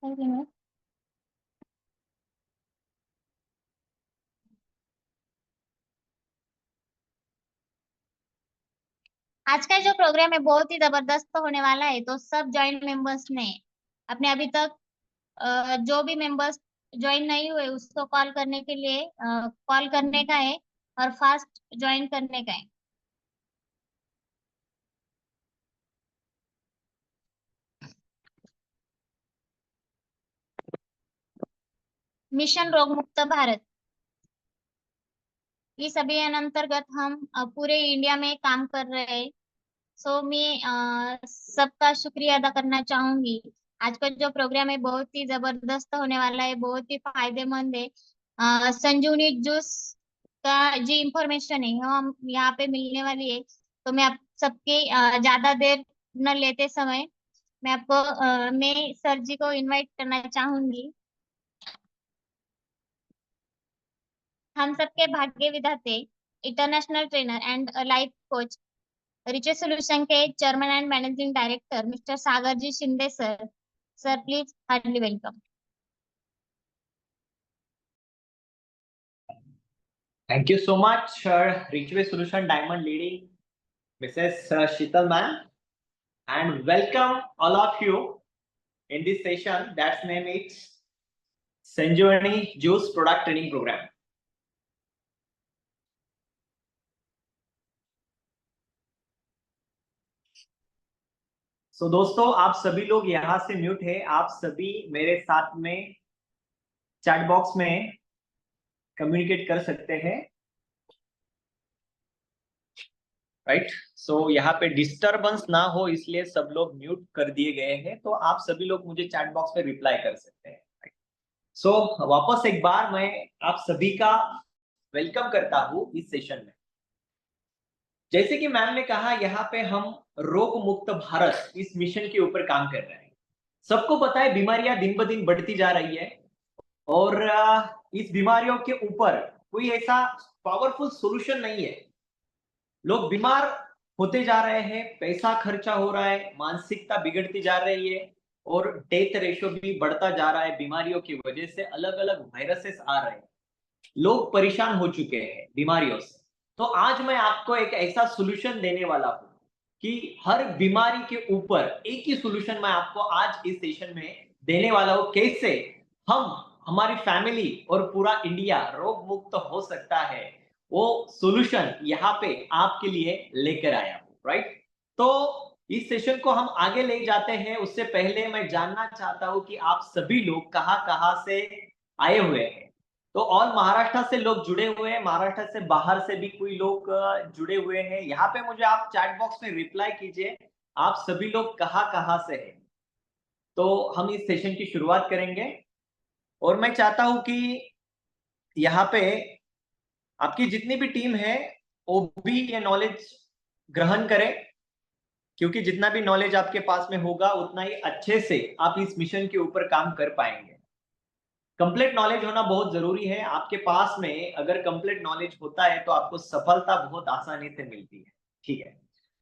आज का जो प्रोग्राम है बहुत ही जबरदस्त होने वाला है। तो सब ज्वाइंट मेंबर्स ने अपने अभी तक जो भी मेंबर्स ज्वाइन नहीं हुए उसको कॉल करने के लिए कॉल करने का है और फास्ट ज्वाइन करने का है। मिशन रोग मुक्त भारत, इस अभियान अंतर्गत हम पूरे इंडिया में काम कर रहे हैं। सो मैं सबका शुक्रिया अदा करना चाहूंगी। आज का जो प्रोग्राम है बहुत ही जबरदस्त होने वाला है, बहुत ही फायदेमंद है। संजीवनी जूस का जो इंफॉर्मेशन है वो हम यहाँ पे मिलने वाली है। तो मैं आप सबके ज्यादा देर न लेते समय मैं सर जी को इनवाइट करना चाहूंगी। हम सबके भाग्य विधाते, international trainer and life coach, Riche solution के chairman and managing director mister Sagar ji Shinde sir. Sir please hardly welcome. Thank you so much, Reachway Solution Diamond leading Mrs. Sheetal ma'am, and welcome all of you in this session. That's name is Sanjivani Juice Product Training Program. दोस्तों आप सभी लोग यहाँ से mute है, आप सभी मेरे साथ में चैट बॉक्स में कम्युनिकेट कर सकते हैं, राइट। यहाँ पे डिस्टरबेंस ना हो इसलिए सब लोग म्यूट कर दिए गए हैं, तो आप सभी लोग मुझे चैट बॉक्स में रिप्लाई कर सकते हैं। वापस एक बार मैं आप सभी का वेलकम करता हूं इस सेशन में। जैसे कि मैम ने कहा, यहाँ पे हम रोग मुक्त भारत इस मिशन के ऊपर काम कर रहे हैं। सबको पता है बीमारियां दिन ब दिन बढ़ती जा रही है और इस बीमारियों के ऊपर कोई ऐसा पावरफुल सॉल्यूशन नहीं है। लोग बीमार होते जा रहे हैं, पैसा खर्चा हो रहा है, मानसिकता बिगड़ती जा रही है और डेथ रेशियो भी बढ़ता जा रहा है। बीमारियों की वजह से अलग अलग वायरसेस आ रहे हैं, लोग परेशान हो चुके हैं बीमारियों से। तो आज मैं आपको एक ऐसा सॉल्यूशन देने वाला हूं कि हर बीमारी के ऊपर एक ही सॉल्यूशन मैं आपको आज इस सेशन में देने वाला हूं। कैसे हम, हमारी फैमिली और पूरा इंडिया रोग मुक्त हो सकता है, वो सॉल्यूशन यहाँ पे आपके लिए लेकर आया हूं, राइट। तो इस सेशन को हम आगे ले जाते हैं उससे पहले मैं जानना चाहता हूं कि आप सभी लोग कहां कहां से आए हुए हैं। तो ऑल महाराष्ट्र से लोग जुड़े हुए हैं, महाराष्ट्र से बाहर से भी कोई लोग जुड़े हुए हैं। यहाँ पे मुझे आप चैट बॉक्स में रिप्लाई कीजिए, आप सभी लोग कहां कहां से हैं। तो हम इस सेशन की शुरुआत करेंगे और मैं चाहता हूं कि यहाँ पे आपकी जितनी भी टीम है वो भी ये नॉलेज ग्रहण करें, क्योंकि जितना भी नॉलेज आपके पास में होगा उतना ही अच्छे से आप इस मिशन के ऊपर काम कर पाएंगे। कंप्लीट नॉलेज होना बहुत जरूरी है। आपके पास में अगर कंप्लीट नॉलेज होता है तो आपको सफलता बहुत आसानी से मिलती है, ठीक है।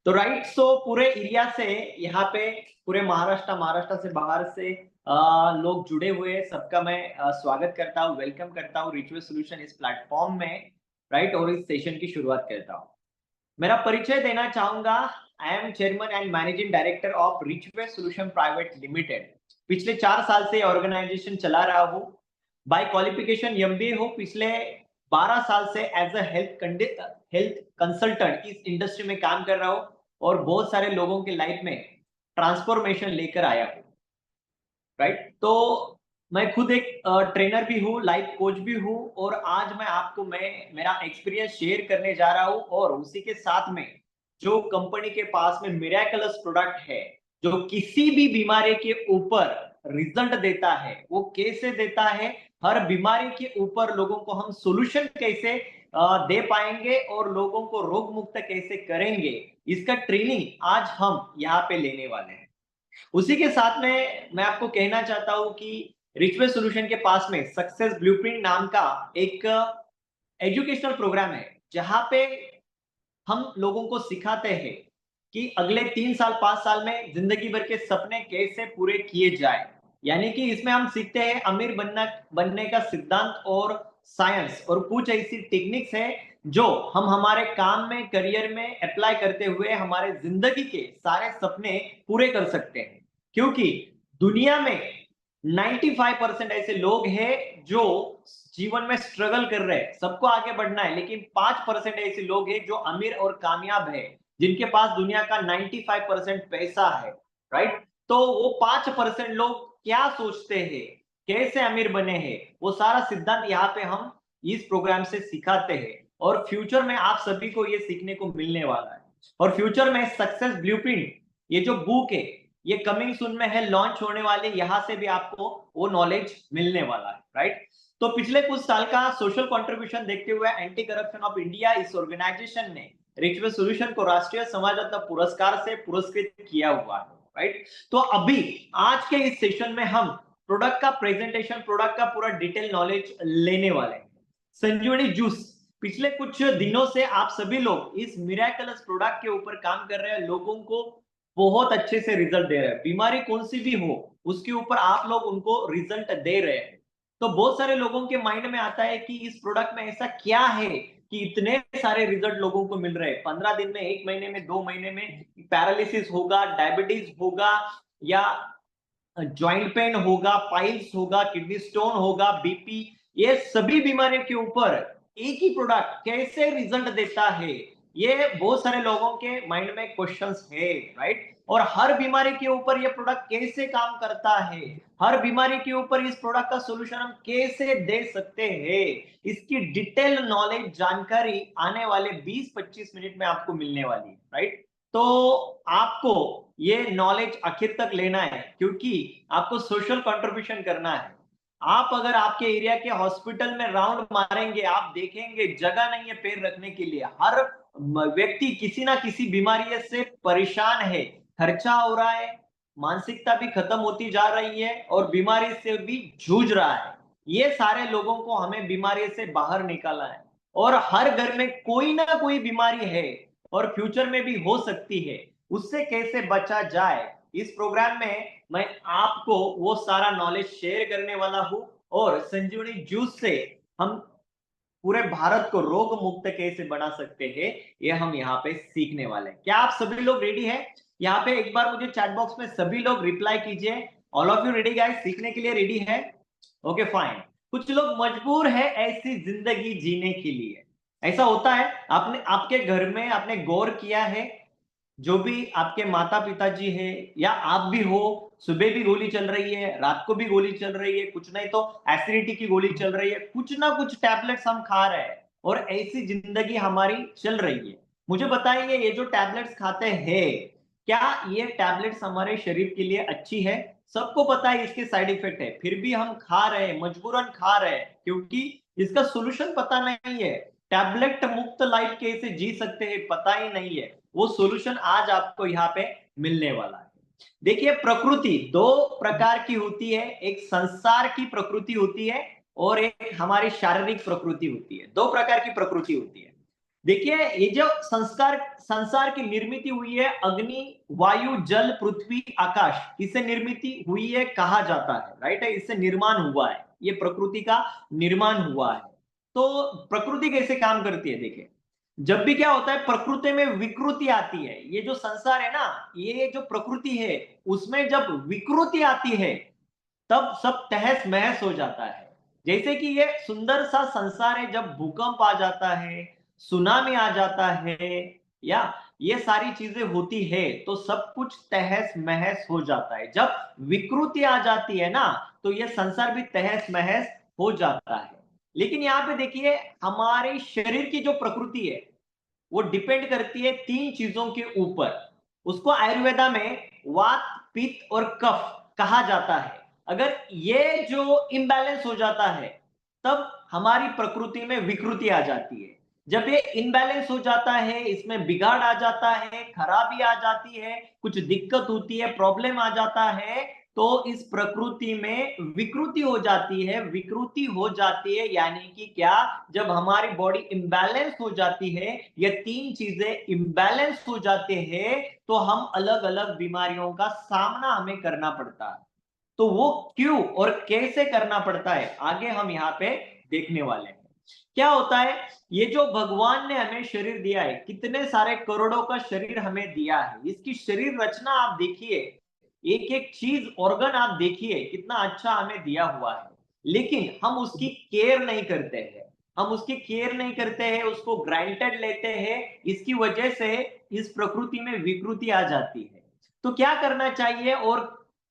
तो राइट, सो पूरे एरिया से यहाँ पे पूरे महाराष्ट्र से बाहर से लोग जुड़े हुए हैं, सबका मैं स्वागत करता हूँ, वेलकम करता हूँ रिचुअल सॉल्यूशन इस प्लेटफॉर्म में, राइट। और इस सेशन की शुरुआत करता हूँ। मेरा परिचय देना चाहूंगा। I am chairman and managing director of रिचवे solution private limited. पिछले 4 साल से ऑर्गेनाइजेशन चला रहा हूँ। बाय क्वालिफिकेशन एमबीए हो। पिछले 12 साल से एज अ हेल्थ कंसल्टेंट इस इंडस्ट्री में काम कर रहा हूँ और बहुत सारे लोगों के लाइफ में ट्रांसफॉर्मेशन लेकर आया हूँ, राइट। तो मैं खुद एक ट्रेनर भी हूँ, लाइफ कोच भी हूँ और आज मैं मेरा एक्सपीरियंस शेयर करने जा रहा हूँ। और उसी के साथ में जो कंपनी के पास में मिरेकलस प्रोडक्ट है जो किसी भी बीमारी के ऊपर रिजल्ट देता है, वो कैसे देता है, हर बीमारी के ऊपर लोगों को हम सॉल्यूशन कैसे दे पाएंगे और लोगों को रोग मुक्त कैसे करेंगे, इसका ट्रेनिंग आज हम यहाँ पे लेने वाले हैं। उसी के साथ में मैं आपको कहना चाहता हूं कि रिचवे सॉल्यूशन के पास में सक्सेस ब्लूप्रिंट नाम का एक एजुकेशनल प्रोग्राम है, जहां पे हम लोगों को सिखाते हैं कि अगले 3 साल 5 साल में जिंदगी भर के सपने कैसे पूरे किए जाए। यानी कि इसमें हम सीखते हैं अमीर बनने का सिद्धांत और साइंस, और कुछ ऐसी टेक्निक्स है जो हम हमारे काम में, करियर में अप्लाई करते हुए हमारे जिंदगी के सारे सपने पूरे कर सकते हैं। क्योंकि दुनिया में 95% ऐसे लोग हैं जो जीवन में स्ट्रगल कर रहे हैं, सबको आगे बढ़ना है, लेकिन 5% ऐसे लोग हैं जो अमीर और कामयाब है, जिनके पास दुनिया का 95% पैसा है, राइट। तो वो 5% लोग क्या सोचते हैं, कैसे अमीर बने हैं, वो सारा सिद्धांत यहाँ पे हम इस प्रोग्राम से सिखाते हैं, और फ्यूचर में आप सभी को ये सीखने को मिलने वाला है। और फ्यूचर में सक्सेस ब्लूप्रिंट, ये जो बुक है, ये कमिंग सून में है, लॉन्च होने वाले, यहाँ से भी आपको वो नॉलेज मिलने वाला है, राइट। तो पिछले कुछ साल का सोशल कंट्रीब्यूशन देखते हुए एंटी करप्शन ऑफ इंडिया इस ऑर्गेनाइजेशन ने रिचुअल सॉल्यूशन को राष्ट्रीय समाजरत्न पुरस्कार से पुरस्कृत किया हुआ है, राइट। तो अभी आज के इस सेशन में हम प्रोडक्ट का प्रेजेंटेशन, प्रोडक्ट का पूरा डिटेल नॉलेज लेने वाले हैं। संजीवनी जूस, पिछले कुछ दिनों से आप सभी लोग इस मिराकलस प्रोडक्ट के ऊपर काम कर रहे हैं, लोगों को बहुत अच्छे से रिजल्ट दे रहे हैं, बीमारी कौन सी भी हो उसके ऊपर आप लोग उनको रिजल्ट दे रहे हैं। तो बहुत सारे लोगों के माइंड में आता है कि इस प्रोडक्ट में ऐसा क्या है कि इतने सारे रिजल्ट लोगों को मिल रहे हैं, 15 दिन में, 1 महीने में, 2 महीने में पैरालिसिस होगा, डायबिटीज होगा, या जॉइंट पेन होगा, पाइल्स होगा, किडनी स्टोन होगा, बीपी, ये सभी बीमारियों के ऊपर एक ही प्रोडक्ट कैसे रिजल्ट देता है, ये बहुत सारे लोगों के माइंड में क्वेश्चंस है, राइट। और हर बीमारी के ऊपर ये प्रोडक्ट कैसे काम करता है, हर बीमारी के ऊपर इस प्रोडक्ट का सॉल्यूशन हम कैसे दे सकते हैं, इसकी डिटेल नॉलेज, जानकारी आने वाले 20-25 मिनट में आपको मिलने वाली है, राइट। तो आपको ये नॉलेज आखिर तक लेना है, क्योंकि आपको सोशल कंट्रीब्यूशन करना है। आप अगर आपके एरिया के हॉस्पिटल में राउंड मारेंगे, आप देखेंगे जगह नहीं है पैर रखने के लिए, हर व्यक्ति किसी ना किसी बीमारी से परेशान है, खर्चा हो रहा है, मानसिकता भी खत्म होती जा रही है, और बीमारी से भी जूझ रहा है। ये सारे लोगों को हमें बीमारी से बाहर निकालना है, और हर घर में कोई ना कोई बीमारी है और फ्यूचर में भी हो सकती है, उससे कैसे बचा जाए, इस प्रोग्राम में मैं आपको वो सारा नॉलेज शेयर करने वाला हूं। और संजीवनी जूस से हम पूरे भारत को रोग मुक्त कैसे बना सकते हैं, ये हम यहाँ पे सीखने वाले हैं। क्या आप सभी लोग रेडी हैं? यहाँ पे एक बार मुझे चैट बॉक्स में सभी लोग रिप्लाई कीजिए। All of you ready guys? सीखने के लिए रेडी है? Okay fine. कुछ लोग मजबूर है ऐसी जिंदगी जीने के लिए, ऐसा होता है। आपने आपके घर में आपने गौर किया है, जो भी आपके माता पिताजी है या आप भी हो, सुबह भी गोली चल रही है, रात को भी गोली चल रही है, कुछ नहीं तो एसिडिटी की गोली चल रही है, कुछ ना कुछ टैबलेट्स हम खा रहे हैं, और ऐसी जिंदगी हमारी चल रही है। मुझे बताइए, ये जो टैबलेट्स खाते हैं, क्या ये टैबलेट्स हमारे शरीर के लिए अच्छी है? सबको पता है इसके साइड इफेक्ट है, फिर भी हम खा रहे हैं, मजबूरन खा रहे हैं, क्योंकि इसका सोल्यूशन पता नहीं है। टैबलेट मुक्त लाइफ कैसे जी सकते हैं पता ही नहीं है, वो सॉल्यूशन आज आपको यहाँ पे मिलने वाला है। देखिए, प्रकृति दो प्रकार की होती है, एक संसार की प्रकृति होती है और एक हमारी शारीरिक प्रकृति होती है। दो प्रकार की प्रकृति होती है। देखिए, ये जो संसार की निर्मित हुई है, अग्नि, वायु, जल, पृथ्वी, आकाश, इससे निर्मित हुई है कहा जाता है, राइट है, इससे निर्माण हुआ है, ये प्रकृति का निर्माण हुआ है। तो प्रकृति कैसे काम करती है? देखिए, जब भी क्या होता है, प्रकृति में विकृति आती है, ये जो संसार है ना, ये जो प्रकृति है, उसमें जब विकृति आती है तब सब तहस महस हो जाता है। जैसे कि ये सुंदर सा संसार है, जब भूकंप आ जाता है, सुनामी आ जाता है, या ये सारी चीजें होती है, तो सब कुछ तहस महस हो जाता है। जब विकृति आ जाती है ना, तो ये संसार भी तहस महस हो जाता है। लेकिन यहाँ पे देखिए, हमारे शरीर की जो प्रकृति है, वो डिपेंड करती है 3 चीजों के ऊपर। उसको आयुर्वेदा में वात, पित्त और कफ कहा जाता है। अगर ये जो इम्बैलेंस हो जाता है, तब हमारी प्रकृति में विकृति आ जाती है। जब ये इम्बैलेंस हो जाता है, इसमें बिगाड़ आ जाता है, खराबी आ जाती है, कुछ दिक्कत होती है, प्रॉब्लम आ जाता है, तो इस प्रकृति में विकृति हो जाती है। विकृति हो जाती है यानी कि क्या? जब हमारी बॉडी इम्बैलेंस हो जाती है, ये 3 चीजें इम्बैलेंस हो जाते हैं, तो हम अलग अलग बीमारियों का सामना हमें करना पड़ता है। तो वो क्यों और कैसे करना पड़ता है आगे हम यहाँ पे देखने वाले हैं। क्या होता है, ये जो भगवान ने हमें शरीर दिया है, कितने सारे करोड़ों का शरीर हमें दिया है, इसकी शरीर रचना आप देखिए, एक एक चीज ऑर्गन आप देखिए कितना अच्छा हमें दिया हुआ है, लेकिन हम उसकी केयर नहीं करते हैं। हम उसकी केयर नहीं करते हैं, उसको ग्रांटेड लेते हैं। इसकी वजह से इस प्रकृति में विकृति आ जाती है। तो क्या करना चाहिए और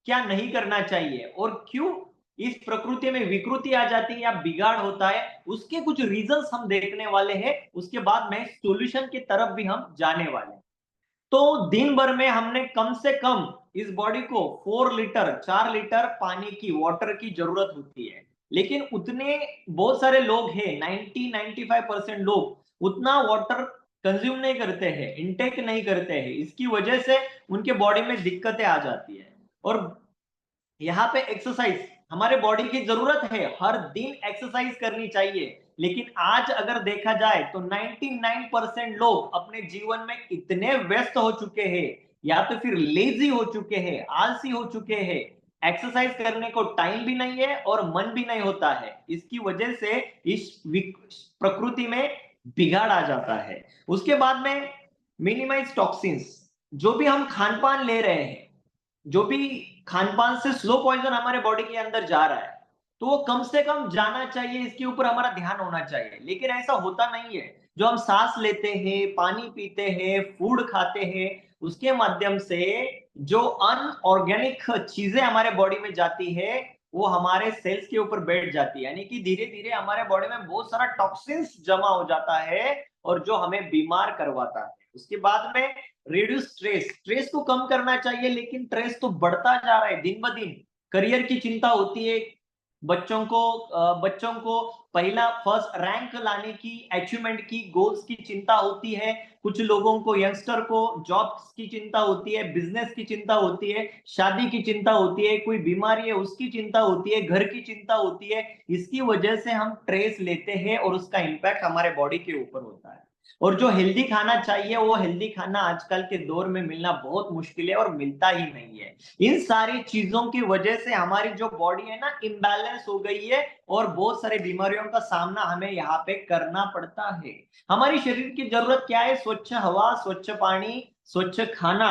क्या नहीं करना चाहिए, और क्यों इस प्रकृति में विकृति आ जाती है या बिगाड़ होता है, उसके कुछ रीजंस हम देखने वाले हैं। उसके बाद में सॉल्यूशन की तरफ भी हम जाने वाले हैं। तो दिन भर में हमने कम से कम इस बॉडी को 4 लीटर पानी की, वाटर की जरूरत होती है। लेकिन उतने बहुत सारे लोग हैं, 90-95% लोग उतना वाटर कंज्यूम नहीं करते हैं, इनटेक नहीं करते हैं। इसकी वजह से उनके बॉडी में दिक्कतें आ जाती है। और यहाँ पे एक्सरसाइज हमारे बॉडी की जरूरत है, हर दिन एक्सरसाइज करनी चाहिए। लेकिन आज अगर देखा जाए तो 99% लोग अपने जीवन में इतने व्यस्त हो चुके हैं, या तो फिर लेजी हो चुके हैं, आलसी हो चुके हैं, एक्सरसाइज करने को टाइम भी नहीं है और मन भी नहीं होता है। इसकी वजह से इस प्रकृति में बिगाड़ आ जाता है। उसके बाद में मिनिमाइज टॉक्सिन्स, जो भी हम खान पान ले रहे हैं, जो भी खान पान से स्लो पॉइजन हमारे बॉडी के अंदर जा रहा है, तो वो कम से कम जाना चाहिए, इसके ऊपर हमारा ध्यान होना चाहिए। लेकिन ऐसा होता नहीं है। जो हम सांस लेते हैं, पानी पीते हैं, फूड खाते हैं, उसके माध्यम से जो अनऑर्गेनिक चीजें हमारे बॉडी में जाती है, वो हमारे सेल्स के ऊपर बैठ जाती है। यानी कि धीरे धीरे हमारे बॉडी में बहुत सारा टॉक्सिन्स जमा हो जाता है और जो हमें बीमार करवाता है। उसके बाद में रिड्यूस स्ट्रेस, स्ट्रेस को कम करना चाहिए, लेकिन स्ट्रेस तो बढ़ता जा रहा है दिन ब दिन। करियर की चिंता होती है, बच्चों को पहला फर्स्ट रैंक लाने की, अचीवमेंट की, गोल्स की चिंता होती है। कुछ लोगों को, यंगस्टर को जॉब्स की चिंता होती है, बिजनेस की चिंता होती है, शादी की चिंता होती है, कोई बीमारी है उसकी चिंता होती है, घर की चिंता होती है। इसकी वजह से हम स्ट्रेस लेते हैं और उसका इंपैक्ट हमारे बॉडी के ऊपर होता है। और जो हेल्दी खाना चाहिए, वो हेल्दी खाना आजकल के दौर में मिलना बहुत मुश्किल है और मिलता ही नहीं है। इन सारी चीजों की वजह से हमारी जो बॉडी है ना, इम्बैलेंस हो गई है और बहुत सारी बीमारियों का सामना हमें यहाँ पे करना पड़ता है। हमारी शरीर की जरूरत क्या है? स्वच्छ हवा, स्वच्छ पानी, स्वच्छ खाना।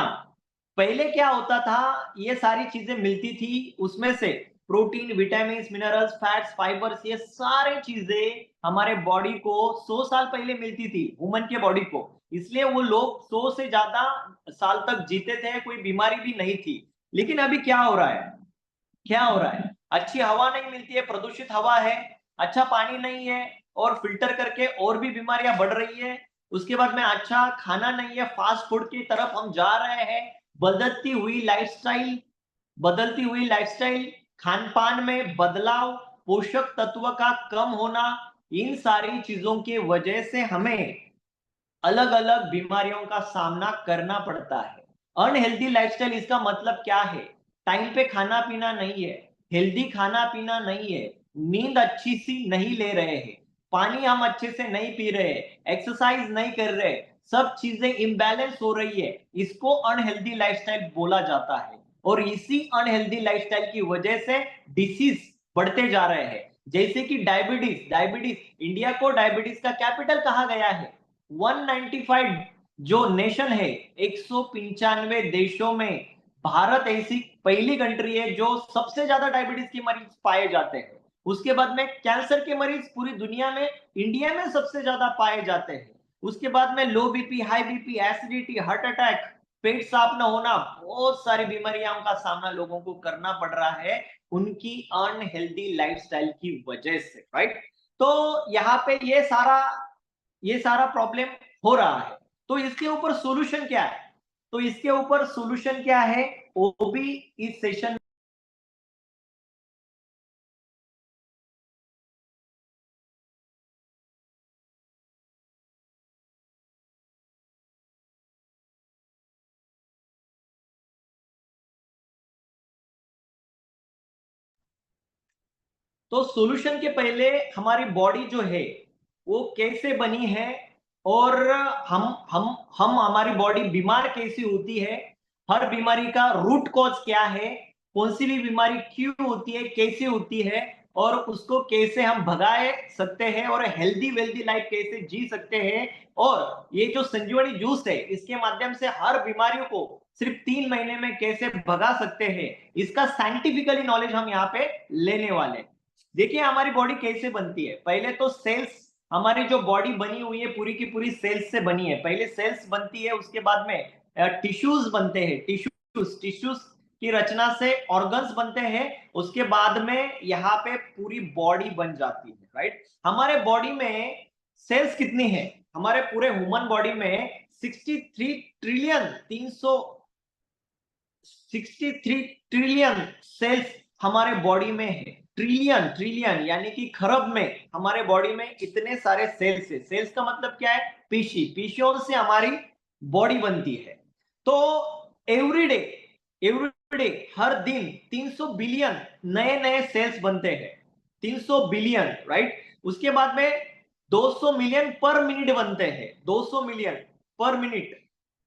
पहले क्या होता था, ये सारी चीजें मिलती थी, उसमें से protein, vitamin, minerals, fats, fibres, ये सारी चीजें हमारे बॉडी को 100 साल पहले मिलती थी, वुमन के बॉडी को। इसलिए वो लोग 100 से ज्यादा साल तक जीते थे, कोई बीमारी भी नहीं थी। लेकिन अभी क्या हो रहा है, क्या हो रहा है? अच्छी हवा नहीं मिलती है, प्रदूषित हवा है, अच्छा पानी नहीं है, और फिल्टर करके और भी बीमारियां बढ़ रही है। उसके बाद में अच्छा खाना नहीं है, फास्ट फूड की तरफ हम जा रहे हैं। बदलती हुई लाइफस्टाइल, बदलती हुई लाइफस्टाइल, खान पान में बदलाव, पोषक तत्व का कम होना, इन सारी चीजों की वजह से हमें अलग अलग बीमारियों का सामना करना पड़ता है। अनहेल्दी लाइफस्टाइल, इसका मतलब क्या है? टाइम पे खाना पीना नहीं है, हेल्दी खाना पीना नहीं है, नींद अच्छी सी नहीं ले रहे हैं, पानी हम अच्छे से नहीं पी रहे, एक्सरसाइज नहीं कर रहे, सब चीजें इम्बैलेंस हो रही है, इसको अनहेल्दी लाइफस्टाइल बोला जाता है। और इसी अनहेल्दी लाइफस्टाइल की वजह से डिसीज बढ़ते जा रहे हैं, जैसे कि डायबिटीज। डायबिटीज, इंडिया को डायबिटीज का कैपिटल कहा गया है। 195 जो नेशन है, 195 देशों में भारत ऐसी पहली कंट्री है जो सबसे ज्यादा डायबिटीज के मरीज पाए जाते हैं। उसके बाद में कैंसर के मरीज पूरी दुनिया में इंडिया में सबसे ज्यादा पाए जाते हैं। उसके बाद में low BP, high BP, acidity, heart attack, पेट साफ न होना, बहुत सारी बीमारियों का सामना लोगों को करना पड़ रहा है उनकी अनहेल्दी लाइफस्टाइल की वजह से, राइट? तो यहाँ पे ये सारा प्रॉब्लम हो रहा है। तो इसके ऊपर सॉल्यूशन क्या है? तो इसके ऊपर सॉल्यूशन क्या है, वो भी इस सेशन। तो सॉल्यूशन के पहले हमारी बॉडी जो है वो कैसे बनी है, और हम हमारी बॉडी बीमार कैसी होती है, हर बीमारी का रूट कॉज क्या है, कौन सी भी बीमारी क्यों होती है, कैसे होती है, और उसको कैसे हम भगाए सकते हैं और हेल्दी वेल्दी लाइफ कैसे जी सकते हैं। और ये जो संजीवनी जूस है इसके माध्यम से हर बीमारियों को सिर्फ 3 महीने में कैसे भगा सकते हैं, इसका साइंटिफिकली नॉलेज हम यहाँ पे लेने वाले। देखिए हमारी बॉडी कैसे बनती है। पहले तो सेल्स, हमारी जो बॉडी बनी हुई है पूरी की पूरी सेल्स से बनी है। पहले सेल्स बनती है, उसके बाद में टिश्यूज बनते हैं, टिश्यूज टिश्यूज की रचना से ऑर्गन्स बनते हैं, उसके बाद में यहाँ पे पूरी बॉडी बन जाती है, राइट। हमारे बॉडी में सेल्स कितनी है, हमारे पूरे ह्यूमन बॉडी में 63 ट्रिलियन सेल्स हमारे बॉडी में है। ट्रिलियन ट्रिलियन यानी कि खरब में हमारे बॉडी में इतने सारे सेल्स है। सेल्स का मतलब क्या है, पेशी, पेशियों से हमारी बॉडी बनती है। तो एवरीडे एवरीडे हर दिन 300 बिलियन नए नए सेल्स बनते हैं, 300 बिलियन, राइट। उसके बाद में 200 मिलियन पर मिनट बनते हैं, 200 million per minute,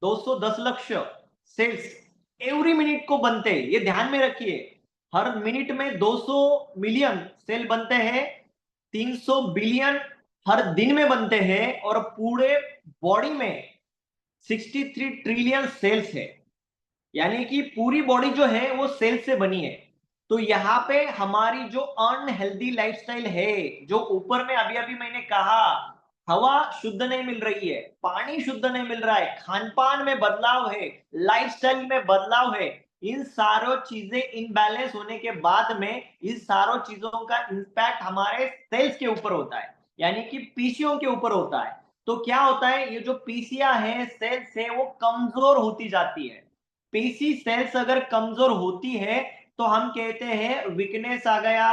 210 lakh cells every minute को बनते हैं। ये ध्यान में रखिए, हर मिनट में 200 मिलियन सेल बनते हैं, 300 बिलियन हर दिन में बनते हैं, और पूरे बॉडी में 63 ट्रिलियन सेल्स है। यानी कि पूरी बॉडी जो है वो सेल से बनी है। तो यहाँ पे हमारी जो अनहेल्दी लाइफस्टाइल है, जो ऊपर में अभी अभी मैंने कहा, हवा शुद्ध नहीं मिल रही है, पानी शुद्ध नहीं मिल रहा है, खान पान में बदलाव है, लाइफस्टाइल में बदलाव है, इन सारों चीजें इनबैलेंस होने के बाद में इन सारों चीजों का इंपैक्ट हमारे सेल्स के ऊपर होता है, यानी कि पेशियों के ऊपर होता है। तो क्या होता है, ये जो पेशियां है, सेल्स है, वो कमजोर होती जाती है। पेशी सेल्स अगर कमजोर होती है तो हम कहते हैं वीकनेस आ गया,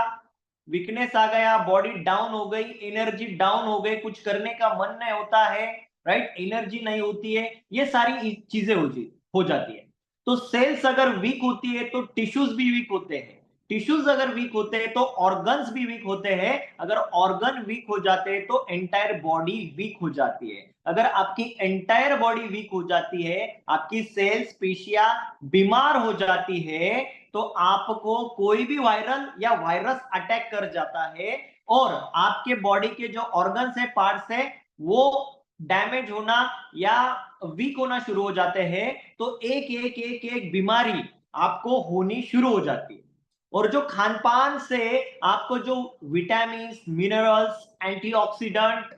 वीकनेस आ गया, बॉडी डाउन हो गई, एनर्जी डाउन हो गई, कुछ करने का मन नहीं होता है, राइट, एनर्जी नहीं होती है, ये सारी चीजें हो जाती है। तो सेल्स अगर वीक होती है तो टिश्यूज भी वीक होते हैं, टिश्यूज अगर वीक होते हैं तो ऑर्गन्स भी वीक होते हैं, अगर ऑर्गन वीक हो जाते हैं तो एंटायर बॉडी वीक हो जाती है। अगर आपकी एंटायर बॉडी वीक हो जाती है, आपकी सेल्स पेशियां बीमार हो जाती है, तो आपको कोई भी वायरल या वायरस अटैक कर जाता है, और आपके बॉडी के जो ऑर्गन्स है, पार्ट्स है, वो डैमेज होना या वीक होना शुरू हो जाते हैं। तो एक एक एक एक बीमारी आपको होनी शुरू हो जाती है। और जो खान पान से आपको जो विटामिन, मिनरल्स, एंटीऑक्सीडेंट,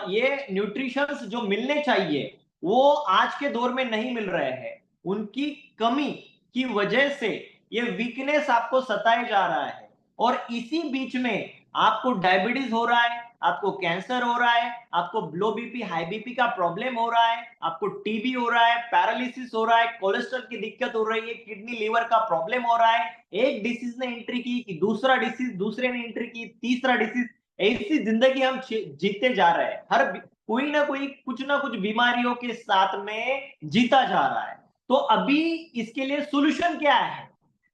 ये न्यूट्रिशंस जो मिलने चाहिए वो आज के दौर में नहीं मिल रहे हैं। उनकी कमी की वजह से ये वीकनेस आपको सताए जा रहा है, और इसी बीच में आपको डायबिटीज हो रहा है, आपको कैंसर हो रहा है, आपको लो बीपी, हाई बीपी का प्रॉब्लम हो रहा है, आपको टीबी हो रहा है, पैरालिसिस हो रहा है, कोलेस्ट्रॉल की दिक्कत हो रही है, किडनी लीवर का प्रॉब्लम हो रहा है। एक डिसीज ने एंट्री की कि दूसरा डिसीज, दूसरे ने एंट्री की तीसरा डिसीज, ऐसी जिंदगी हम जीते जा रहे हैं। हर कोई ना कोई कुछ ना कुछ बीमारियों के साथ में जीता जा रहा है। तो अभी इसके लिए सॉल्यूशन क्या है,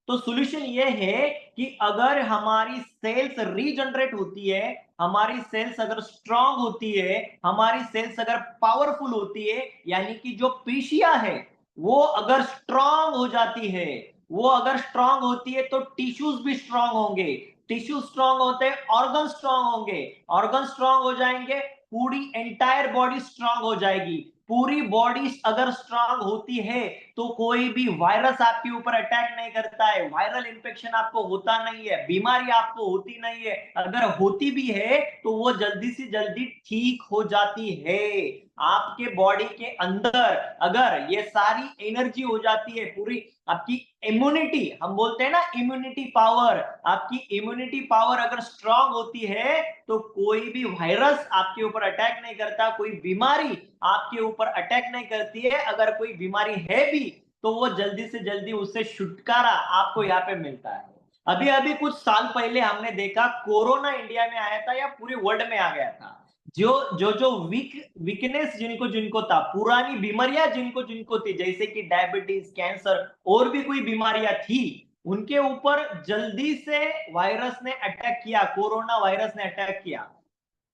तो सॉल्यूशन ये है कि अगर हमारी सेल्स रीजनरेट होती है, हमारी सेल्स अगर स्ट्रांग होती है, हमारी सेल्स अगर पावरफुल होती है, यानी कि जो पेशियां है वो अगर स्ट्रांग हो जाती है, वो अगर स्ट्रांग होती है तो टिश्यूज भी स्ट्रांग होंगे, टिश्यू स्ट्रांग होते हैं, ऑर्गन स्ट्रांग होंगे, ऑर्गन स्ट्रांग हो जाएंगे, पूरी एंटायर बॉडी स्ट्रांग हो जाएगी। पूरी बॉडी अगर स्ट्रांग होती है तो कोई भी वायरस आपके ऊपर अटैक नहीं करता है, वायरल इंफेक्शन आपको होता नहीं है, बीमारी आपको होती नहीं है, अगर होती भी है तो वो जल्दी से जल्दी ठीक हो जाती है। आपके बॉडी के अंदर अगर ये सारी एनर्जी हो जाती है, पूरी आपकी इम्यूनिटी, हम बोलते हैं ना इम्यूनिटी पावर, आपकी इम्यूनिटी पावर अगर स्ट्रांग होती है तो कोई भी वायरस आपके ऊपर अटैक नहीं करता, कोई बीमारी आपके ऊपर अटैक नहीं करती है। अगर कोई बीमारी है भी तो वो जल्दी से जल्दी उससे छुटकारा आपको यहाँ पे मिलता है। अभी अभी कुछ साल पहले हमने देखा कोरोना इंडिया में आया था या पूरे वर्ल्ड में आ गया था। जो वीकनेस जिनको जिनको था, पुरानी बीमारियां जिनको जिनको थी, जैसे कि डायबिटीज, कैंसर और भी कोई बीमारियां थी, उनके ऊपर जल्दी से वायरस ने अटैक किया, कोरोना वायरस ने अटैक किया,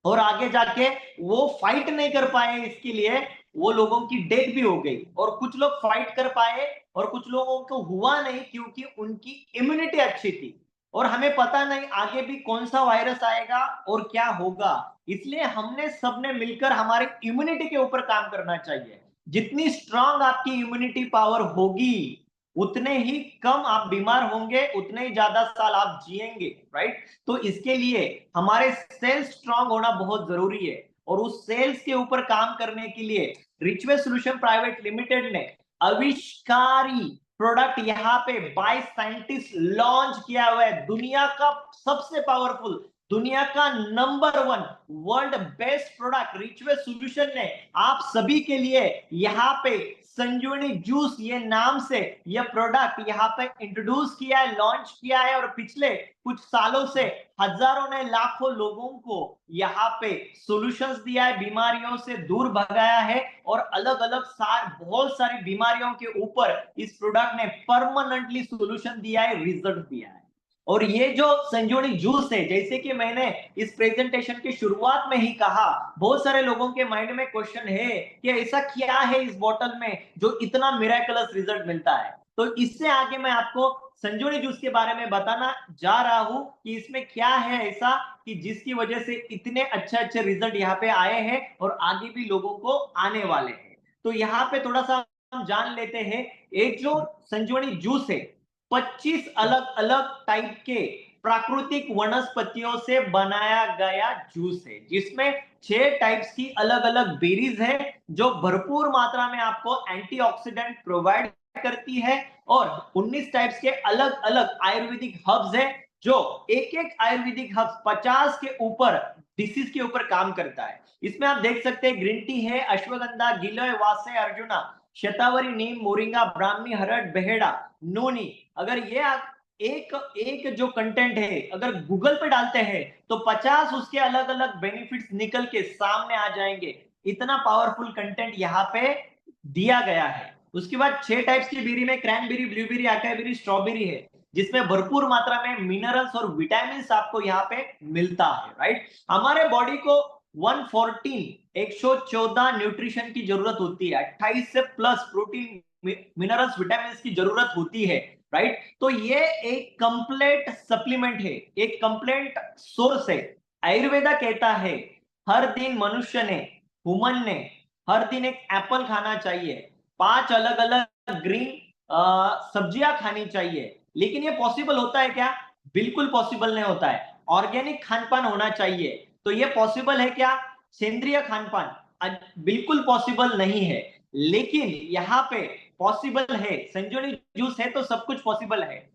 और आगे जाके वो फाइट नहीं कर पाए इसके लिए, वो लोगों की डेथ भी हो गई, और कुछ लोग फाइट कर पाए और कुछ लोगों को हुआ नहीं क्योंकि उनकी इम्यूनिटी अच्छी थी। और हमें पता नहीं आगे भी कौन सा वायरस आएगा और क्या होगा, इसलिए हमने सबने मिलकर हमारी इम्यूनिटी के ऊपर काम करना चाहिए। जितनी स्ट्रांग आपकी इम्यूनिटी पावर होगी उतने ही कम आप बीमार होंगे, उतने ही ज्यादा साल आप जिएंगे, राइट। तो इसके लिए हमारे सेल्स स्ट्रांग होना बहुत जरूरी है, और उस सेल्स के ऊपर काम करने के लिए रिचवे सॉल्यूशन प्राइवेट लिमिटेड ने आविष्कारी प्रोडक्ट यहाँ पे बाय साइंटिस्ट लॉन्च किया हुआ है। दुनिया का सबसे पावरफुल, दुनिया का number 1 world best product रिचवे solution ने आप सभी के लिए यहाँ पे संजीवनी जूस ये नाम से यह प्रोडक्ट यहाँ पे इंट्रोड्यूस किया है, लॉन्च किया है, और पिछले कुछ सालों से हजारों ने लाखों लोगों को यहाँ पे सॉल्यूशंस दिया है, बीमारियों से दूर भगाया है, और अलग अलग बहुत सारी बीमारियों के ऊपर इस प्रोडक्ट ने परमानेंटली सॉल्यूशन दिया है, रिजल्ट दिया है। और ये जो संजीवनी जूस है, जैसे कि मैंने इस प्रेजेंटेशन की शुरुआत में ही कहा, बहुत सारे लोगों के माइंड में क्वेश्चन है कि ऐसा क्या है इस बोतल में जो इतना मिरेकलस रिजल्ट मिलता है। तो इससे आगे मैं आपको संजीवनी जूस के बारे में बताना जा रहा हूं कि इसमें क्या है ऐसा कि जिसकी वजह से इतने अच्छे अच्छे रिजल्ट यहाँ पे आए हैं और आगे भी लोगों को आने वाले हैं। तो यहाँ पे थोड़ा सा हम जान लेते हैं, एक जो संजीवनी जूस है 25 अलग अलग टाइप के प्राकृतिक वनस्पतियों से बनाया गया जूस है, जिसमें 6 टाइप्स की अलग अलग बेरीज है जो भरपूर मात्रा में आपको एंटीऑक्सीडेंट प्रोवाइड करती है, और 19 टाइप्स के अलग अलग आयुर्वेदिक हर्ब्स है जो एक एक आयुर्वेदिक हर्ब्स 50 के ऊपर डिसीज के ऊपर काम करता है। इसमें आप देख सकते हैं ग्रीन टी है, अश्वगंधा, गिलोय, वासे, अर्जुना, शतावरी, नीम, मोरिंगा, ब्राह्मी, हरड़, बेहेड़ा, नोनी। अगर ये आप एक एक जो कंटेंट है अगर गूगल पे डालते हैं तो 50 उसके अलग अलग बेनिफिट्स निकल के सामने आ जाएंगे। इतना पावरफुल कंटेंट यहाँ पे दिया गया है। उसके बाद 6 टाइप्स की बेरी में क्रैनबेरी, ब्लूबेरी, अकाईबेरी, स्ट्रॉबेरी है, जिसमें भरपूर मात्रा में मिनरल्स और विटामिन आपको यहाँ पे मिलता है, राइट। हमारे बॉडी को 114 न्यूट्रिशन की जरूरत होती है, 28 से प्लस प्रोटीन, मिनरल्स, विटामिन की जरूरत होती है, राइट। तो ये एक कंप्लीट सप्लीमेंट है, एक कंप्लीट सोर्स है। आयुर्वेदा कहता है हर दिन मनुष्य ने, ह्यूमन ने हर दिन एक एप्पल खाना चाहिए, 5 अलग अलग ग्रीन सब्जियां खानी चाहिए। लेकिन ये पॉसिबल होता है क्या? बिल्कुल पॉसिबल नहीं होता है। ऑर्गेनिक खानपान होना चाहिए, तो ये पॉसिबल है क्या? सेंद्रीय खानपान बिल्कुल पॉसिबल नहीं है, लेकिन यहाँ पे पॉसिबल है। संजीवनी जूस है तो सब कुछ पॉसिबल है।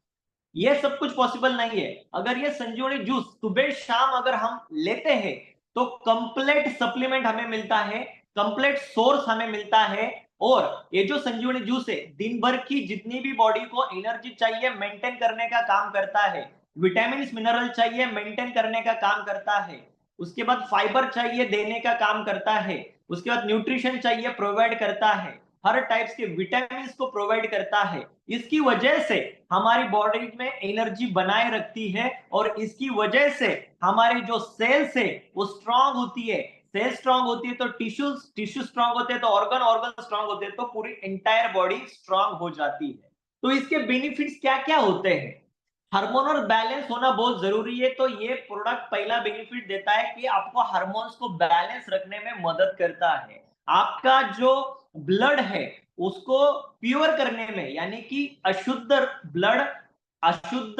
ये सब कुछ पॉसिबल नहीं है। अगर ये संजीवनी जूस सुबह शाम अगर हम लेते हैं तो कंप्लीट सप्लीमेंट हमें मिलता है, कंप्लीट सोर्स हमें मिलता है। और ये जो संजीवनी जूस है दिन भर की जितनी भी बॉडी को एनर्जी चाहिए मेंटेन करने का काम करता है, विटामिन मिनरल चाहिए मेंटेन करने का काम करता है, उसके बाद फाइबर चाहिए देने का काम करता है, उसके बाद न्यूट्रिशन चाहिए प्रोवाइड करता है, हर टाइप्स के विटामिन को प्रोवाइड करता है। इसकी वजह से हमारी बॉडी में एनर्जी बनाए रखती है, और इसकी वजह से हमारे जो सेल्स है वो स्ट्रांग होती है। सेल स्ट्रांग होती है तो टिश्यू स्ट्रांग होते हैं, तो ऑर्गन स्ट्रांग होते हैं, तो पूरी एंटायर बॉडी स्ट्रांग हो जाती है। तो इसके बेनिफिट्स क्या क्या होते हैं? हार्मोनल बैलेंस होना बहुत जरूरी है। तो ये प्रोडक्ट पहला बेनिफिट देता है कि आपको हार्मोन्स को बैलेंस रखने में मदद करता है। आपका जो ब्लड है उसको प्योर करने में, यानी कि अशुद्ध ब्लड, अशुद्ध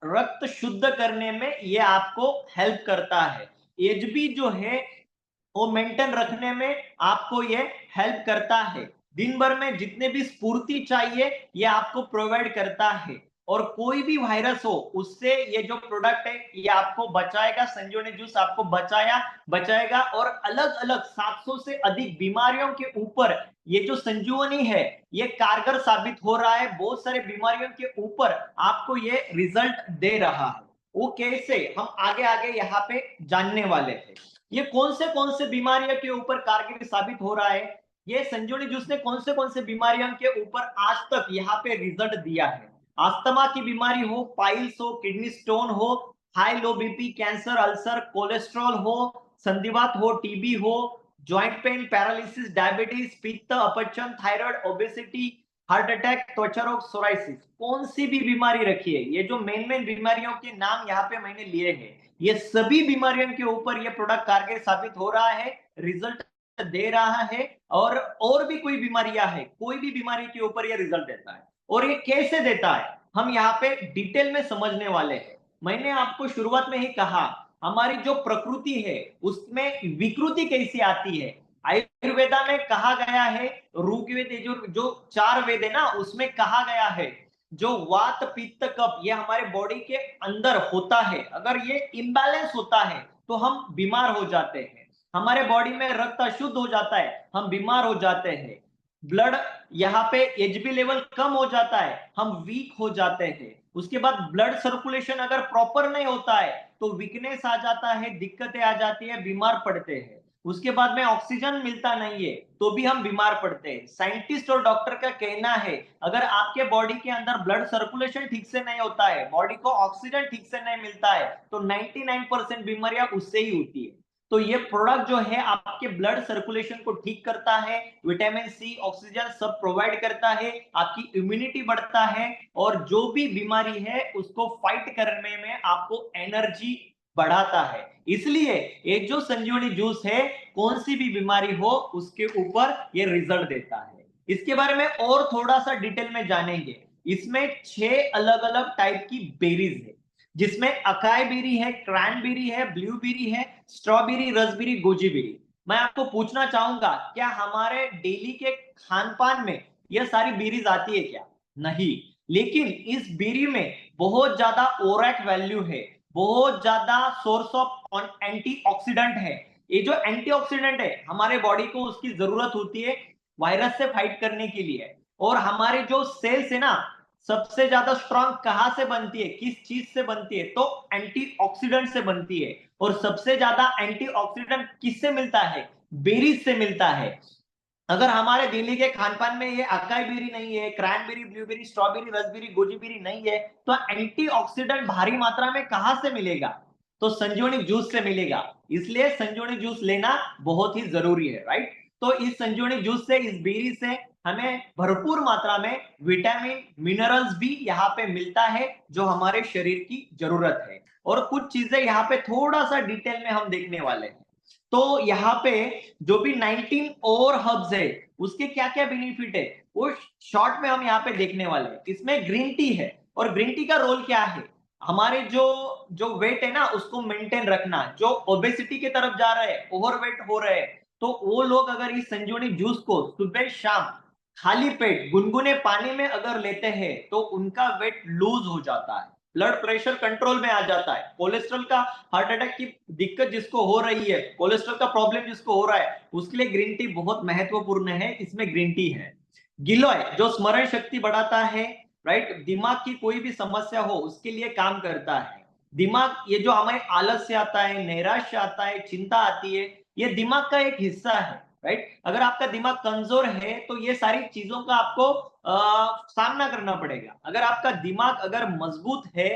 रक्त शुद्ध करने में ये आपको हेल्प करता है। एज भी जो है वो मेंटेन रखने में आपको ये हेल्प करता है। दिन भर में जितने भी स्फूर्ति चाहिए ये आपको प्रोवाइड करता है, और कोई भी वायरस हो उससे ये जो प्रोडक्ट है ये आपको बचाएगा। संजीवनी जूस आपको बचाएगा, और अलग अलग 700 से अधिक बीमारियों के ऊपर ये जो संजीवनी है ये कारगर साबित हो रहा है। बहुत सारे बीमारियों के ऊपर आपको ये रिजल्ट दे रहा है। वो कैसे, हम आगे आगे यहाँ पे जानने वाले हैं। ये कौन से बीमारियों के ऊपर कारगर साबित हो रहा है, ये संजीवनी जूस ने कौन से बीमारियों के ऊपर आज तक यहाँ पे रिजल्ट दिया है। अस्थमा की बीमारी हो, पाइल्स हो, किडनी स्टोन हो, high low BP, cancer, ulcer, cholesterol हो, संधिवात हो, टीबी हो, ज्वाइंट पेन, पैरालिसिस, डायबिटीज, पित्त, अपचन, थायराइड, ओबेसिटी, हार्ट अटैक, त्वचा रोग, सोराइसिस, कौन सी भी बीमारी रखी है, ये जो मेन बीमारियों के नाम यहाँ पे मैंने लिए हैं, ये सभी बीमारियों के ऊपर ये प्रोडक्ट कारगर साबित हो रहा है, रिजल्ट दे रहा है। और भी कोई बीमारियां है, कोई भी बीमारी के ऊपर ये रिजल्ट देता है। और ये कैसे देता है हम यहाँ पे डिटेल में समझने वाले हैं। मैंने आपको शुरुआत में ही कहा, हमारी जो प्रकृति है उसमें विकृति कैसी आती है। आयुर्वेदा में कहा गया है, ऋग्वेद जो 4 वेद है ना, उसमें कहा गया है जो वात पित्त कफ ये हमारे बॉडी के अंदर होता है, अगर ये इम्बैलेंस होता है तो हम बीमार हो जाते हैं। हमारे बॉडी में रक्त अशुद्ध हो जाता है, हम बीमार हो जाते हैं। ब्लड यहाँ पे एचबी लेवल कम हो जाता है, हम वीक हो जाते हैं। उसके बाद ब्लड सर्कुलेशन अगर प्रॉपर नहीं होता है तो वीकनेस आ जाता है, दिक्कतें आ जाती है, बीमार पड़ते हैं। उसके बाद में ऑक्सीजन मिलता नहीं है तो भी हम बीमार पड़ते हैं। साइंटिस्ट और डॉक्टर का कहना है, अगर आपके बॉडी के अंदर ब्लड सर्कुलेशन ठीक से नहीं होता है, बॉडी को ऑक्सीजन ठीक से नहीं मिलता है, तो 99% बीमारियां उससे ही होती है। तो ये प्रोडक्ट जो है आपके ब्लड सर्कुलेशन को ठीक करता है, विटामिन सी, ऑक्सीजन सब प्रोवाइड करता है, आपकी इम्यूनिटी बढ़ता है, और जो भी बीमारी है उसको फाइट करने में आपको एनर्जी बढ़ाता है। इसलिए ये जो संजीवनी जूस है, कौन सी भी बीमारी हो उसके ऊपर ये रिजल्ट देता है। इसके बारे में और थोड़ा सा डिटेल में जानेंगे। इसमें 6 अलग अलग टाइप की बेरीज है, जिसमें अकाई बेरी है, क्रैनबेरी है, ब्लूबेरी है, स्ट्रॉबेरी, रसबेरी, गोजी बेरी। मैं आपको पूछना चाहूंगा, क्या हमारे डेली के खान पान में यह सारी बेरीज आती है क्या? नहीं। लेकिन इस बेरी में बहुत ज्यादा ओरैक वैल्यू है, बहुत ज्यादा सोर्स ऑफ एंटीऑक्सीडेंट है। ये जो एंटीऑक्सीडेंट है हमारे बॉडी को उसकी जरूरत होती है वायरस से फाइट करने के लिए। और हमारे जो सेल्स है ना, सबसे ज्यादा स्ट्रांग कहां से बनती है, किस चीज से बनती है? तो एंटीऑक्सीडेंट से बनती है। और सबसे ज्यादा एंटीऑक्सीडेंट किससे मिलता है? बेरीज से मिलता है। अगर हमारे दिल्ली के खान पान में ये अकाई बेरी नहीं है, cranberry, blueberry, strawberry, raspberry, goji berry नहीं है, तो एंटीऑक्सीडेंट भारी मात्रा में कहां से मिलेगा? तो संजीवनी जूस से मिलेगा। इसलिए संजीवनी जूस लेना बहुत ही जरूरी है, राइट? तो इस संजीवनी जूस से, इस बेरी से हमें भरपूर मात्रा में विटामिन, मिनरल्स भी यहाँ पे मिलता है जो हमारे शरीर की जरूरत है। और कुछ चीजें यहाँ पे थोड़ा सा डिटेल में हम देखने वाले हैं। तो यहाँ पे जो भी 19 और हर्ब्स है उसके क्या क्या बेनिफिट है वो शॉर्ट में हम यहाँ पे देखने वाले हैं। इसमें ग्रीन टी है, और ग्रीन टी का रोल क्या है? हमारे जो जो वेट है ना उसको मेंटेन रखना। जो ओबेसिटी की तरफ जा रहे हैं, ओवरवेट हो रहे हैं, तो वो लोग अगर इस संजीवनी जूस को सुबह शाम खाली पेट गुनगुने पानी में अगर लेते हैं तो उनका वेट लूज हो जाता है, ब्लड प्रेशर कंट्रोल में आ जाता है, कोलेस्ट्रॉल का, हार्ट अटैक की दिक्कत जिसको हो रही है, कोलेस्ट्रॉल का प्रॉब्लम जिसको हो रहा है, उसके लिए ग्रीन टी बहुत महत्वपूर्ण है। इसमें ग्रीन टी है। गिलोय जो स्मरण शक्ति बढ़ाता है, राइट? दिमाग की कोई भी समस्या हो उसके लिए काम करता है। दिमाग, ये जो हमें आलस्य आता है, नैराश्य आता है, चिंता आती है, ये दिमाग का एक हिस्सा है, राइट? अगर आपका दिमाग कमजोर है तो ये सारी चीजों का आपको सामना करना पड़ेगा। अगर आपका दिमाग अगर मजबूत है,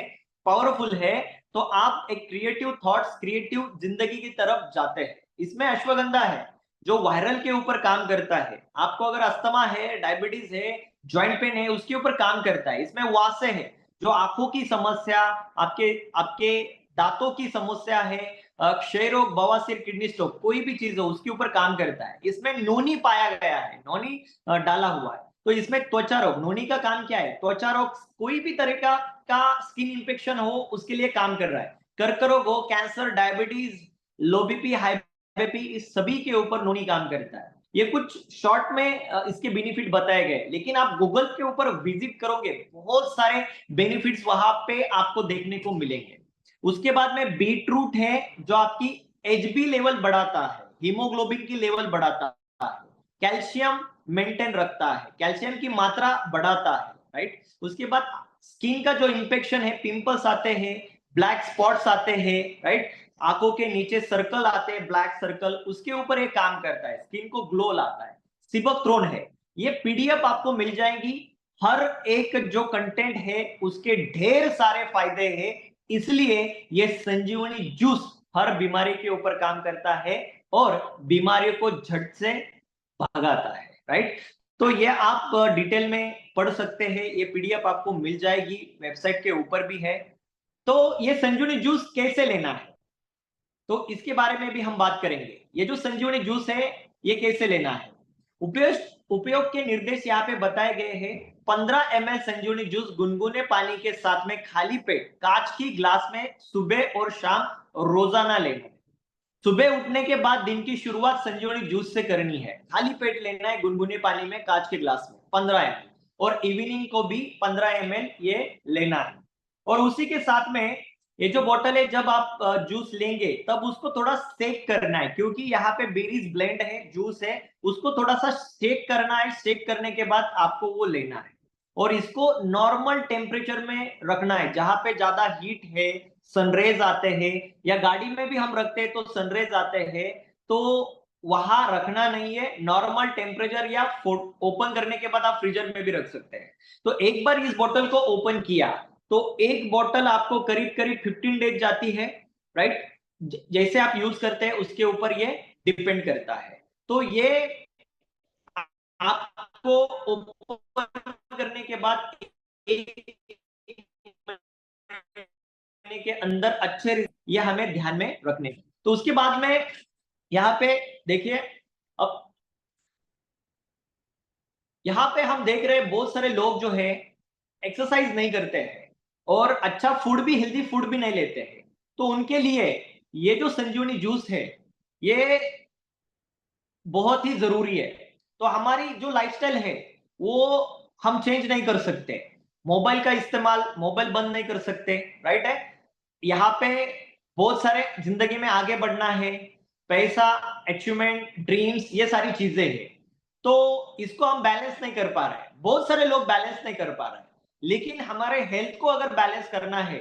पावरफुल है, तो आप एक क्रिएटिव थॉट्स, क्रिएटिव जिंदगी की तरफ जाते हैं। इसमें अश्वगंधा है जो वायरल के ऊपर काम करता है। आपको अगर अस्थमा है, डायबिटीज है, ज्वाइंट पेन है, उसके ऊपर काम करता है। इसमें वासे है जो आंखों की समस्या, आपके आपके दांतों की समस्या है, क्षय रोग, बवासीर, किडनी स्टोन, कोई भी चीज हो उसके ऊपर काम करता है। इसमें नोनी पाया गया है, नोनी डाला हुआ है। तो इसमें त्वचा रोग, नोनी का काम क्या है? त्वचा रोग, कोई भी तरह का स्किन इंफेक्शन हो उसके लिए काम कर रहा है। कर्क रोग हो, कैंसर, डायबिटीज, लो बीपी, हाई बीपी, इस सभी के ऊपर नोनी काम करता है। ये कुछ शॉर्ट में इसके बेनिफिट बताए गए, लेकिन आप गूगल के ऊपर विजिट करोगे बहुत सारे बेनिफिट्स वहां पे आपको देखने को मिलेंगे। उसके बाद में बीटरूट है जो आपकी एचबी लेवल बढ़ाता है, हीमोग्लोबिन की लेवल बढ़ाता है, कैल्शियम मेंटेन रखता है, कैल्शियम की मात्रा बढ़ाता है, राइट? उसके बाद स्किन का जो इंफेक्शन है, पिंपल्स आते हैं, ब्लैक स्पॉट्स आते हैं, राइट? आंखों के नीचे सर्कल आते हैं, ब्लैक सर्कल, उसके ऊपर ये काम करता है, स्किन को ग्लो लाता है। सिबोथ्रोन है, ये पीडीएफ आपको मिल जाएंगी। हर एक जो कंटेंट है उसके ढेर सारे फायदे हैं, इसलिए ये संजीवनी जूस हर बीमारी के ऊपर काम करता है और बीमारियों को झट से भगाता है, राइट। तो ये आप डिटेल में पढ़ सकते हैं, ये पीडीएफ आपको मिल जाएगी, वेबसाइट के ऊपर भी है। तो ये संजीवनी जूस कैसे लेना है, तो इसके बारे में भी हम बात करेंगे। ये जो संजीवनी जूस है ये कैसे लेना है, उपयोग के निर्देश यहाँ पे बताए गए हैं। 15 ml संजीवनी जूस गुनगुने पानी के साथ में खाली पेट कांच की ग्लास में सुबह और शाम रोजाना लेना है। सुबह उठने के बाद दिन की शुरुआत संजीवनी जूस से करनी है। खाली पेट लेना है गुनगुने पानी में कांच के ग्लास में 15 ml, और इवनिंग को भी 15 ml ये लेना है। और उसी के साथ में ये जो बोतल है, जब आप जूस लेंगे तब उसको थोड़ा सेक करना है, क्योंकि यहाँ पे बेरीज ब्लेंड है, जूस है, उसको थोड़ा सा सेक करना है। सेक करने के बाद आपको वो लेना है और इसको नॉर्मल टेम्परेचर में रखना है। जहां पे ज्यादा हीट है, सनरेज आते हैं, या गाड़ी में भी हम रखते हैं तो सनरेज आते हैं, तो वहां रखना नहीं है। नॉर्मल टेम्परेचर या ओपन करने के बाद आप फ्रीजर में भी रख सकते हैं। तो एक बार इस बोतल को ओपन किया तो एक बोतल आपको करीब करीब 15 डेज जाती है, राइट। जैसे आप यूज करते हैं उसके ऊपर ये डिपेंड करता है। तो ये आपको ओपन करने के बाद एक महीने के अंदर अच्छे ये हमें ध्यान में रखने। तो उसके बाद में यहाँ पे देखिए, अब यहाँ पे हम देख रहे हैं बहुत सारे लोग जो है एक्सरसाइज नहीं करते हैं और अच्छा फूड भी, हेल्दी फूड भी नहीं लेते हैं। तो उनके लिए ये जो संजीवनी जूस है ये बहुत ही जरूरी है। तो हमारी जो लाइफस्टाइल है वो हम चेंज नहीं कर सकते। मोबाइल का इस्तेमाल, मोबाइल बंद नहीं कर सकते, राइट है। यहाँ पे बहुत सारे जिंदगी में आगे बढ़ना है, पैसा, अचीवमेंट, ड्रीम्स, ये सारी चीजें हैं। तो इसको हम बैलेंस नहीं कर पा रहे, बहुत सारे लोग बैलेंस नहीं कर पा रहे। लेकिन हमारे हेल्थ को अगर बैलेंस करना है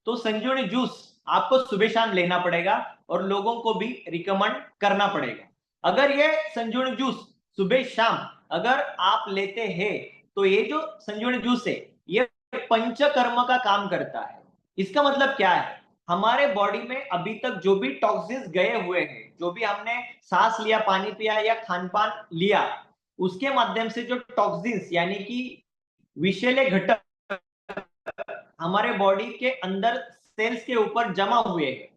तो संजीवनी जूस आपको सुबह शाम लेना पड़ेगा और लोगों को भी रिकमेंड करना पड़ेगा। अगर ये संजीवनी जूस सुबह शाम अगर आप लेते हैं तो ये जो संजीवनी जूस है ये पंचकर्म का काम करता है। इसका मतलब क्या है, हमारे बॉडी में अभी तक जो भी टॉक्सिन्स गए हुए हैं, जो भी हमने सांस लिया, पानी पिया या खान पान लिया, उसके माध्यम से जो टॉक्सिन्स यानी कि विषैले घटक हमारे बॉडी के अंदर सेल्स के ऊपर जमा हुए हैं,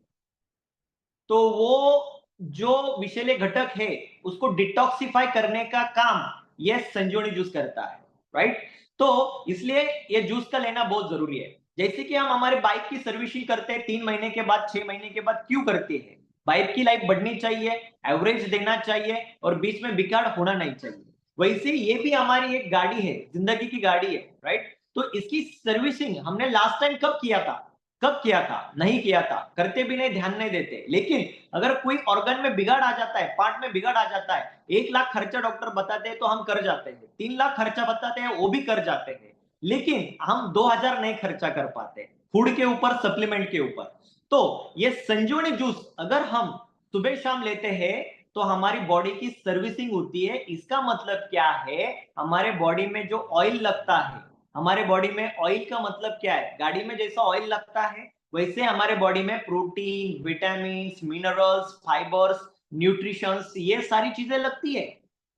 तो वो जो विषैले घटक है उसको डिटॉक्सिफाई करने का काम ये संजीवनी जूस करता है, राइट। तो इसलिए ये जूस का लेना बहुत जरूरी है। जैसे कि हम हमारे बाइक की सर्विसिंग करते हैं 3 महीने के बाद, 6 महीने के बाद, क्यों करते हैं? बाइक की लाइफ बढ़नी चाहिए, एवरेज देना चाहिए और बीच में बिगाड़ होना नहीं चाहिए। वैसे ये भी हमारी एक गाड़ी है, जिंदगी की गाड़ी है, राइट। तो इसकी सर्विसिंग हमने लास्ट टाइम कब किया था? कब किया था? नहीं किया था, करते भी नहीं, ध्यान नहीं देते। लेकिन अगर कोई ऑर्गन में बिगाड़ आ जाता है, पार्ट में बिगाड़ आ जाता है, 1 लाख खर्चा डॉक्टर बताते हैं तो हम कर जाते हैं, 3 लाख खर्चा बताते हैं वो भी कर जाते हैं, लेकिन हम 2000 नहीं खर्चा कर पाते फूड के ऊपर, सप्लीमेंट के ऊपर। तो ये संजीवनी जूस अगर हम सुबह शाम लेते हैं तो हमारी बॉडी की सर्विसिंग होती है। इसका मतलब क्या है, हमारे बॉडी में जो ऑयल लगता है, हमारे बॉडी में ऑयल का मतलब क्या है, गाड़ी में जैसा ऑयल लगता है वैसे हमारे बॉडी में protein, vitamin, minerals, fibres, nutritions, ये सारी चीजें लगती है।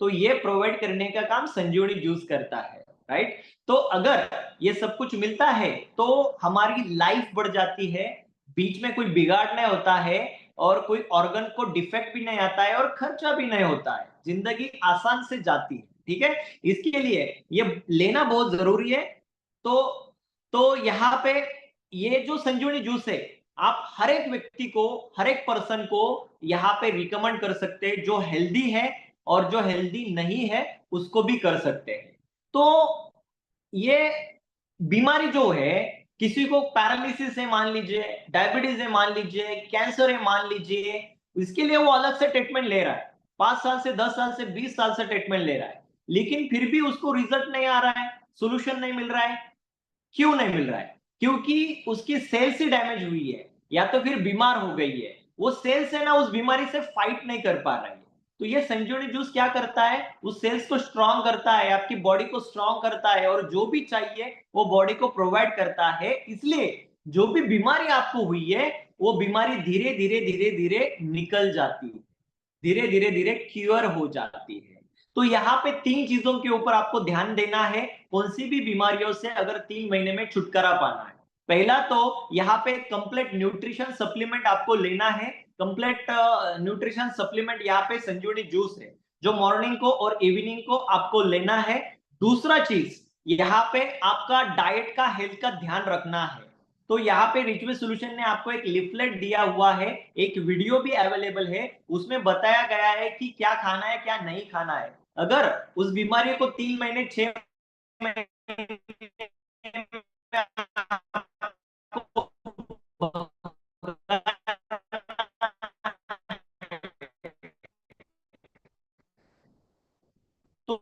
तो ये प्रोवाइड करने का काम संजीवनी जूस करता है, राइट। तो अगर ये सब कुछ मिलता है तो हमारी लाइफ बढ़ जाती है, बीच में कोई बिगाड़ नहीं होता है और कोई ऑर्गन को डिफेक्ट भी नहीं आता है और खर्चा भी नहीं होता है, जिंदगी आसान से जाती है, ठीक है। इसके लिए ये लेना बहुत जरूरी है। तो यहाँ पे ये जो संजीवनी जूस है आप हर एक व्यक्ति को, हर एक पर्सन को यहाँ पे रिकमेंड कर सकते हैं, जो हेल्दी है और जो हेल्दी नहीं है उसको भी कर सकते हैं। तो ये बीमारी जो है, किसी को पैरालिसिस है मान लीजिए, डायबिटीज है मान लीजिए, कैंसर है मान लीजिए, इसके लिए वो अलग से ट्रीटमेंट ले रहा है, 5 साल से, 10 साल से, 20 साल से ट्रीटमेंट ले रहा है, लेकिन फिर भी उसको रिजल्ट नहीं आ रहा है, सोल्यूशन नहीं मिल रहा है। क्यों नहीं मिल रहा है? क्योंकि उसकी सेल्स ही डैमेज हुई है या तो फिर बीमार हो गई है, वो सेल्स है ना उस बीमारी से फाइट नहीं कर पा रही है। तो ये संजीवनी जूस क्या करता है, उस सेल्स को स्ट्रांग करता है, आपकी बॉडी को स्ट्रांग करता है और जो भी चाहिए वो बॉडी को प्रोवाइड करता है। इसलिए जो भी बीमारी आपको हुई है वो बीमारी धीरे धीरे धीरे धीरे निकल जाती है, धीरे धीरे धीरे क्योर हो जाती है। तो यहाँ पे 3 चीजों के ऊपर आपको ध्यान देना है, कौन सी भी बीमारियों से अगर 3 महीने में छुटकारा पाना है। पहला तो यहाँ पे कंप्लीट न्यूट्रिशन सप्लीमेंट आपको लेना है। कंप्लीट न्यूट्रिशन सप्लीमेंट यहाँ पे संजीवनी जूस है, जो मॉर्निंग को और इवनिंग को आपको लेना है। दूसरा चीज यहाँ पे आपका डाइट का, हेल्थ का ध्यान रखना है। तो यहाँ पे रिचवे सॉल्यूशन ने आपको एक लिफलेट दिया हुआ है, एक वीडियो भी अवेलेबल है, उसमें बताया गया है कि क्या खाना है क्या नहीं खाना है। अगर उस बीमारी को 3 महीने 6 महीने तो